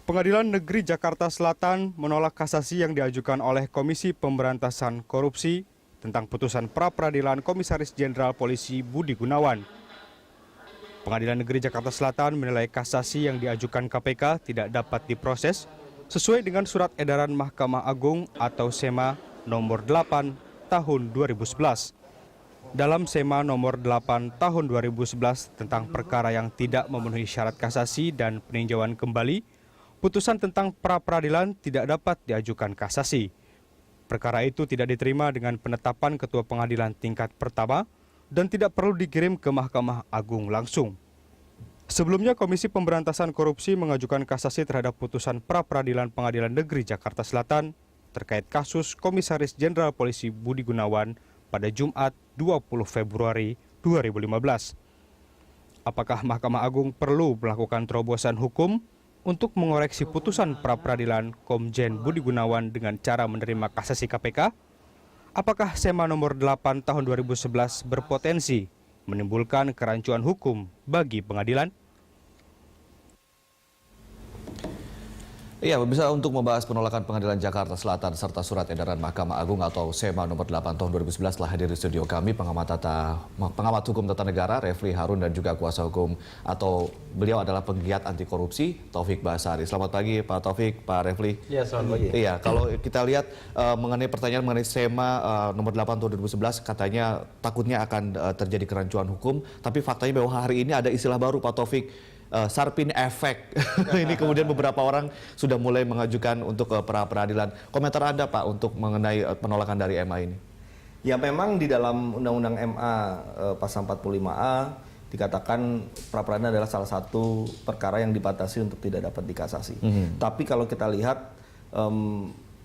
Pengadilan Negeri Jakarta Selatan menolak kasasi yang diajukan oleh Komisi Pemberantasan Korupsi tentang putusan pra-peradilan Komisaris Jenderal Polisi Budi Gunawan. Pengadilan Negeri Jakarta Selatan menilai kasasi yang diajukan KPK tidak dapat diproses sesuai dengan Surat Edaran Mahkamah Agung atau SEMA nomor 8 tahun 2011. Dalam SEMA nomor 8 tahun 2011 tentang perkara yang tidak memenuhi syarat kasasi dan peninjauan kembali, putusan tentang pra-peradilan tidak dapat diajukan kasasi. Perkara itu tidak diterima dengan penetapan Ketua Pengadilan tingkat pertama dan tidak perlu dikirim ke Mahkamah Agung langsung. Sebelumnya, Komisi Pemberantasan Korupsi mengajukan kasasi terhadap putusan pra-peradilan Pengadilan Negeri Jakarta Selatan terkait kasus Komisaris Jenderal Polisi Budi Gunawan pada Jumat 20 Februari 2015. Apakah Mahkamah Agung perlu melakukan terobosan hukum untuk mengoreksi putusan pra-peradilan Komjen Budi Gunawan dengan cara menerima kasasi KPK? Apakah SEMA nomor 8 tahun 2011 berpotensi menimbulkan kerancuan hukum bagi pengadilan? Iya, pemirsa, untuk membahas penolakan Pengadilan Jakarta Selatan serta Surat Edaran Mahkamah Agung atau SEMA nomor 8 tahun 2011 telah hadir di studio kami pengamat hukum tata negara Refli Harun dan juga kuasa hukum atau beliau adalah penggiat anti korupsi Taufik Basari. Selamat pagi Pak Taufik, Pak Refli. Iya, selamat pagi. Iya, kalau kita lihat mengenai pertanyaan mengenai SEMA nomor 8 tahun 2011 katanya takutnya akan terjadi kerancuan hukum, tapi faktanya bahwa hari ini ada istilah baru Pak Taufik. Sarpin efek. Ini kemudian beberapa orang sudah mulai mengajukan untuk pra-peradilan. Komentar Anda Pak untuk mengenai penolakan dari MA ini? Ya, memang di dalam Undang-Undang MA pasal 45A dikatakan pra-peradilan adalah salah satu perkara yang dibatasi untuk tidak dapat dikasasi. Tapi kalau kita lihat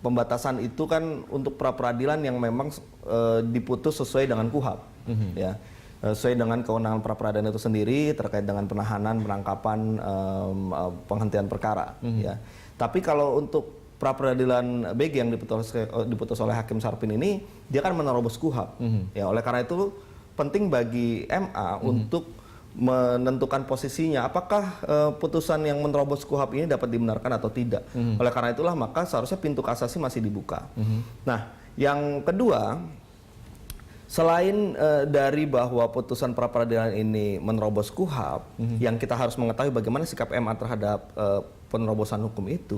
pembatasan itu kan untuk pra-peradilan yang memang diputus sesuai dengan KUHAP, ya. Sesuai dengan kewenangan pra-peradilan itu sendiri terkait dengan penahanan, penangkapan, penghentian perkara. Ya. Tapi kalau untuk pra-peradilan BG yang diputus oleh Hakim Sarpin ini, dia kan menerobos KUHAP. Ya, oleh karena itu penting bagi MA untuk menentukan posisinya, apakah putusan yang menerobos KUHAP ini dapat dibenarkan atau tidak. Oleh karena itulah maka seharusnya pintu kasasi masih dibuka. Nah, yang kedua, selain dari bahwa putusan pra-peradilan ini menerobos KUHAP, yang kita harus mengetahui bagaimana sikap MA terhadap penerobosan hukum itu,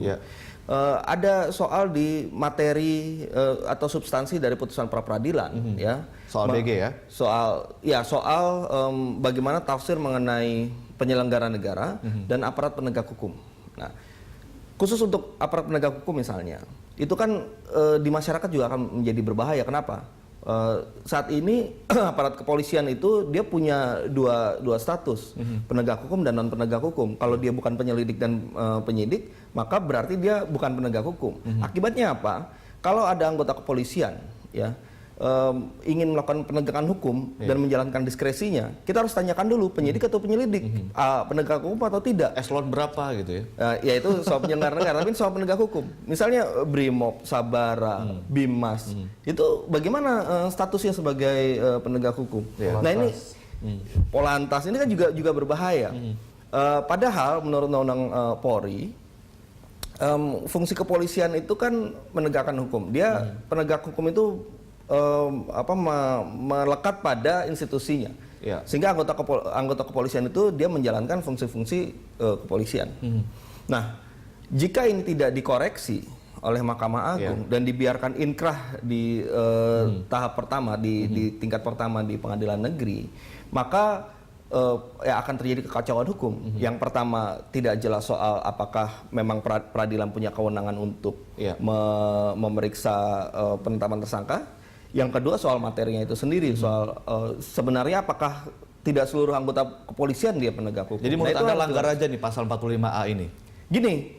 ada soal di materi atau substansi dari putusan pra-peradilan, ya. Soal BG ya? Soal bagaimana tafsir mengenai penyelenggara negara dan aparat penegak hukum. Nah, khusus untuk aparat penegak hukum misalnya, itu kan di masyarakat juga akan menjadi berbahaya. Kenapa? Saat ini aparat kepolisian itu dia punya dua status, penegak hukum dan non penegak hukum. Kalau dia bukan penyelidik dan penyidik, maka berarti dia bukan penegak hukum. Akibatnya apa? Kalau ada anggota kepolisian, ya, ingin melakukan penegakan hukum dan menjalankan diskresinya, kita harus tanyakan dulu penyidik atau penyelidik, penegak hukum atau tidak. Eselon berapa gitu ya? Ya itu soal penyelenggara negara, tapi soal penegak hukum. Misalnya Brimob, Sabara, Bimas, itu bagaimana statusnya sebagai penegak hukum? Nah ini Polantas ini kan juga berbahaya. Padahal menurut Undang-Undang Polri, fungsi kepolisian itu kan menegakkan hukum. Dia penegak hukum itu melekat pada institusinya, ya. Sehingga anggota kepolisian itu dia menjalankan fungsi-fungsi kepolisian. Nah, jika ini tidak dikoreksi oleh Mahkamah Agung dan dibiarkan inkrah di tahap pertama di tingkat pertama di pengadilan negeri, maka akan terjadi kekacauan hukum. Yang pertama, tidak jelas soal apakah memang peradilan punya kewenangan untuk memeriksa penetapan tersangka. Yang kedua, soal materinya itu sendiri, soal sebenarnya apakah tidak seluruh anggota kepolisian dia penegak hukum. Jadi menurut Anda langgar aja nih pasal 45A ini? Gini,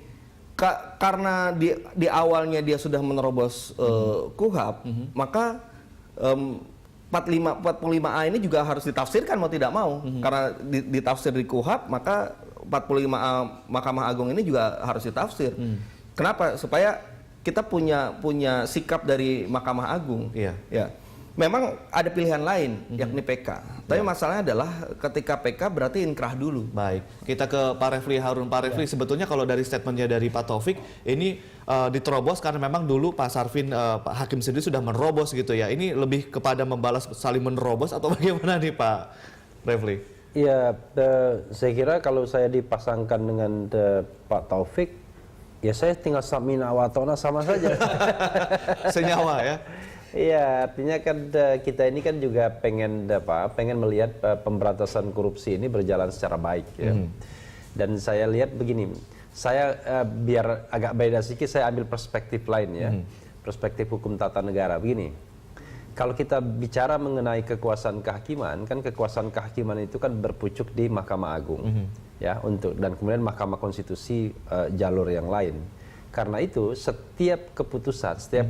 karena di awalnya dia sudah menerobos KUHAP, maka 45A ini juga harus ditafsirkan mau tidak mau. Karena ditafsir di KUHAP, maka 45A Mahkamah Agung ini juga harus ditafsir. Kenapa? Supaya kita punya sikap dari Mahkamah Agung. Ya. Memang ada pilihan lain, yakni PK. Tapi masalahnya adalah ketika PK berarti inkrah dulu. Baik, kita ke Pak Refli Harun. Pak Refli, sebetulnya kalau dari statementnya dari Pak Taufik, ini diterobos karena memang dulu Pak Sarvin, Pak Hakim sendiri sudah menerobos gitu ya. Ini lebih kepada membalas saling menerobos atau bagaimana nih Pak Refli? Iya, saya kira kalau saya dipasangkan dengan Pak Taufik, ya saya tinggal samina watona sama saja. Senyawa ya? Iya, artinya kan kita ini kan juga pengen melihat pemberantasan korupsi ini berjalan secara baik ya. Dan saya lihat begini, saya biar agak beda sedikit saya ambil perspektif lain ya. Perspektif hukum tata negara begini. Kalau kita bicara mengenai kekuasaan kehakiman, kan kekuasaan kehakiman itu kan berpucuk di Mahkamah Agung. Ya, dan kemudian Mahkamah Konstitusi jalur yang lain. Karena itu setiap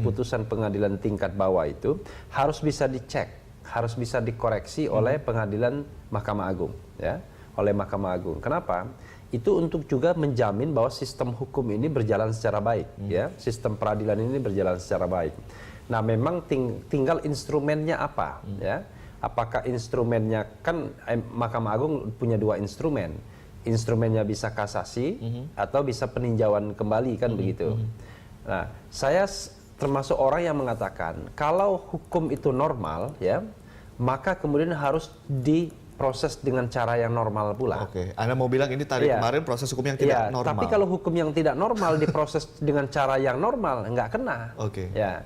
putusan pengadilan tingkat bawah itu harus bisa dicek, harus bisa dikoreksi oleh pengadilan Mahkamah Agung, ya, oleh Mahkamah Agung. Kenapa? Itu untuk juga menjamin bahwa sistem hukum ini berjalan secara baik, ya, sistem peradilan ini berjalan secara baik. Nah, memang tinggal instrumennya apa, ya? Apakah instrumennya kan Mahkamah Agung punya 2 instrumen. Instrumennya bisa kasasi atau bisa peninjauan kembali kan begitu. Nah, saya termasuk orang yang mengatakan kalau hukum itu normal ya, maka kemudian harus diproses dengan cara yang normal pula. Oke, Anda mau bilang ini tadi kemarin proses hukum yang tidak normal. Tapi kalau hukum yang tidak normal diproses dengan cara yang normal nggak kena. Oke. Ya,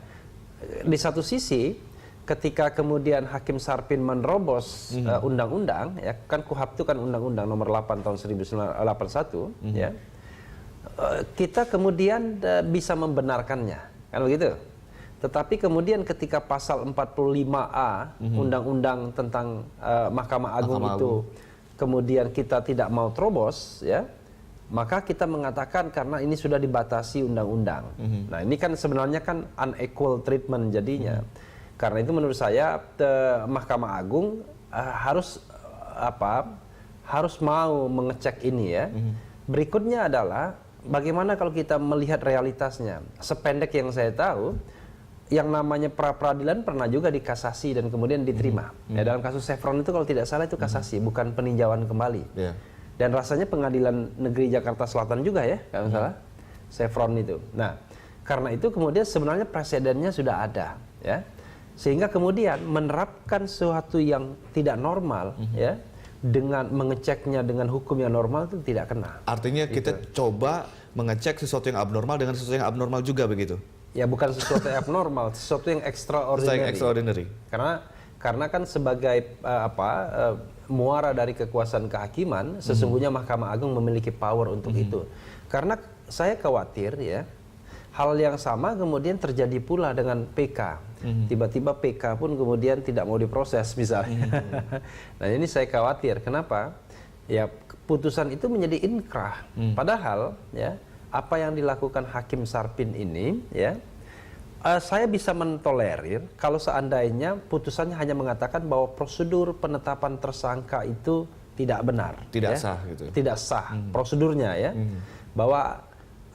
di satu sisi ketika kemudian Hakim Sarpin menerobos undang-undang, ya kan KUHAP itu kan undang-undang nomor 8 tahun 1981, ya, kita kemudian bisa membenarkannya, kan begitu. Tetapi kemudian ketika pasal 45A undang-undang tentang Mahkamah Agung itu kemudian kita tidak mau terobos, ya, maka kita mengatakan karena ini sudah dibatasi undang-undang. Nah, ini kan sebenarnya kan unequal treatment jadinya. Karena itu menurut saya Mahkamah Agung harus mau mengecek ini ya. Berikutnya adalah bagaimana kalau kita melihat realitasnya. Sependek yang saya tahu, yang namanya pra-peradilan pernah juga dikasasi dan kemudian diterima. Ya, dalam kasus Chevron itu kalau tidak salah itu kasasi, bukan peninjauan kembali. Dan rasanya Pengadilan Negeri Jakarta Selatan juga ya, kalau salah, Chevron itu. Nah, karena itu kemudian sebenarnya presidennya sudah ada, ya. Sehingga kemudian menerapkan sesuatu yang tidak normal, ya, dengan mengeceknya dengan hukum yang normal itu tidak kena. Artinya kita coba mengecek sesuatu yang abnormal dengan sesuatu yang abnormal juga begitu? Ya, bukan sesuatu yang abnormal, sesuatu yang extraordinary. Karena kan sebagai muara dari kekuasaan kehakiman, sesungguhnya Mahkamah Agung memiliki power untuk itu. Karena saya khawatir ya, hal yang sama kemudian terjadi pula dengan PK. Tiba-tiba PK pun kemudian tidak mau diproses misalnya. Nah, ini saya khawatir. Kenapa? Ya, putusan itu menjadi inkrah. Padahal ya, apa yang dilakukan Hakim Sarpin ini ya, saya bisa mentolerir kalau seandainya putusannya hanya mengatakan bahwa prosedur penetapan tersangka itu tidak benar. Tidak ya? sah gitu. Tidak sah prosedurnya ya. Bahwa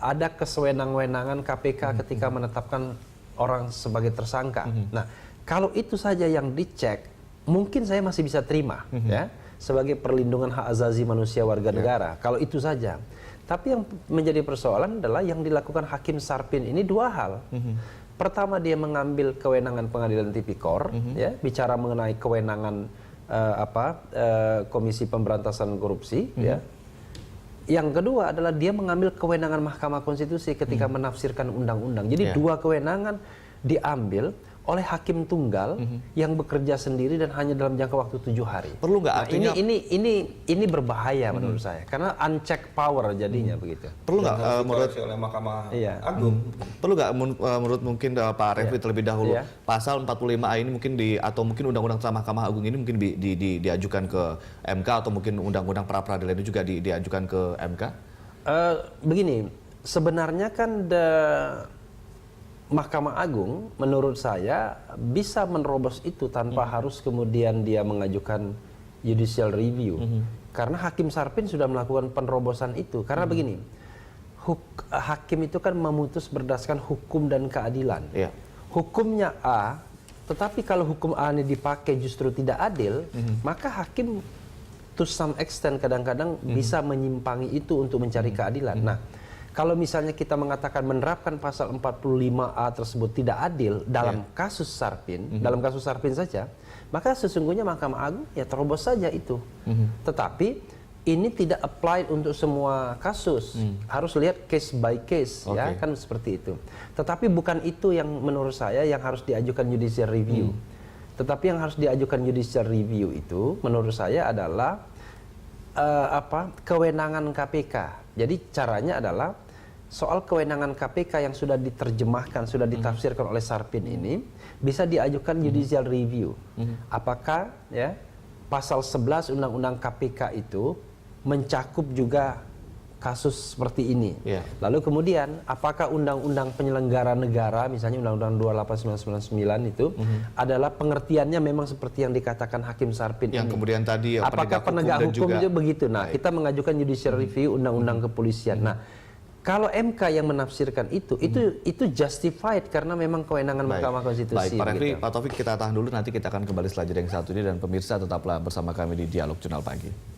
ada kesewenang-wenangan KPK ketika menetapkan orang sebagai tersangka. Nah, kalau itu saja yang dicek, mungkin saya masih bisa terima ya, sebagai perlindungan hak asasi manusia warga negara. Kalau itu saja. Tapi yang menjadi persoalan adalah yang dilakukan Hakim Sarpin ini 2 hal. Pertama, dia mengambil kewenangan Pengadilan Tipikor, ya, bicara mengenai kewenangan Komisi Pemberantasan Korupsi, ya. Yang kedua adalah dia mengambil kewenangan Mahkamah Konstitusi ketika menafsirkan undang-undang. Jadi 2 kewenangan diambil oleh hakim tunggal yang bekerja sendiri dan hanya dalam jangka waktu 7 hari. Perlu nggak artinya ini berbahaya menurut saya karena unchecked power jadinya begitu. Perlu nggak menurut oleh Mahkamah Agung? Perlu nggak menurut mungkin Pak Refli terlebih dahulu pasal 45A ini mungkin atau mungkin undang-undang tentang Mahkamah Agung ini mungkin diajukan ke MK atau mungkin undang-undang pra peradilan itu juga diajukan ke MK? Begini, sebenarnya kan Mahkamah Agung menurut saya bisa menerobos itu tanpa harus kemudian dia mengajukan judicial review. Karena Hakim Sarpin sudah melakukan penerobosan itu. Karena begini, hakim itu kan memutus berdasarkan hukum dan keadilan. Hukumnya A Tetapi kalau hukum A ini dipakai justru tidak adil, maka hakim to some extent kadang-kadang bisa menyimpangi itu untuk mencari keadilan. Nah, kalau misalnya kita mengatakan menerapkan pasal 45A tersebut tidak adil dalam kasus Sarpin, dalam kasus Sarpin saja, maka sesungguhnya Mahkamah Agung ya terobos saja itu. Tetapi ini tidak apply untuk semua kasus. Harus lihat case by case, ya kan seperti itu. Tetapi bukan itu yang menurut saya yang harus diajukan judicial review. Tetapi yang harus diajukan judicial review itu menurut saya adalah kewenangan KPK. Jadi caranya adalah soal kewenangan KPK yang sudah diterjemahkan, sudah ditafsirkan oleh Sarpin ini bisa diajukan judicial review. Apakah ya pasal 11 Undang-Undang KPK itu mencakup juga kasus seperti ini. Lalu kemudian apakah Undang-Undang Penyelenggara Negara, misalnya Undang-Undang 28999 itu adalah pengertiannya memang seperti yang dikatakan Hakim Sarpin yang ini. kemudian tadi Apakah penegak hukum juga juga begitu? Nah, kita mengajukan judicial review Undang-Undang Kepolisian. Nah, kalau MK yang menafsirkan itu justified karena memang kewenangan Mahkamah Konstitusi. Baik, Pak Refli, begitu. Pak Taufik, kita tahan dulu, nanti kita akan kembali setelah jeda yang satu ini, dan pemirsa tetaplah bersama kami di Dialog Jurnal Pagi.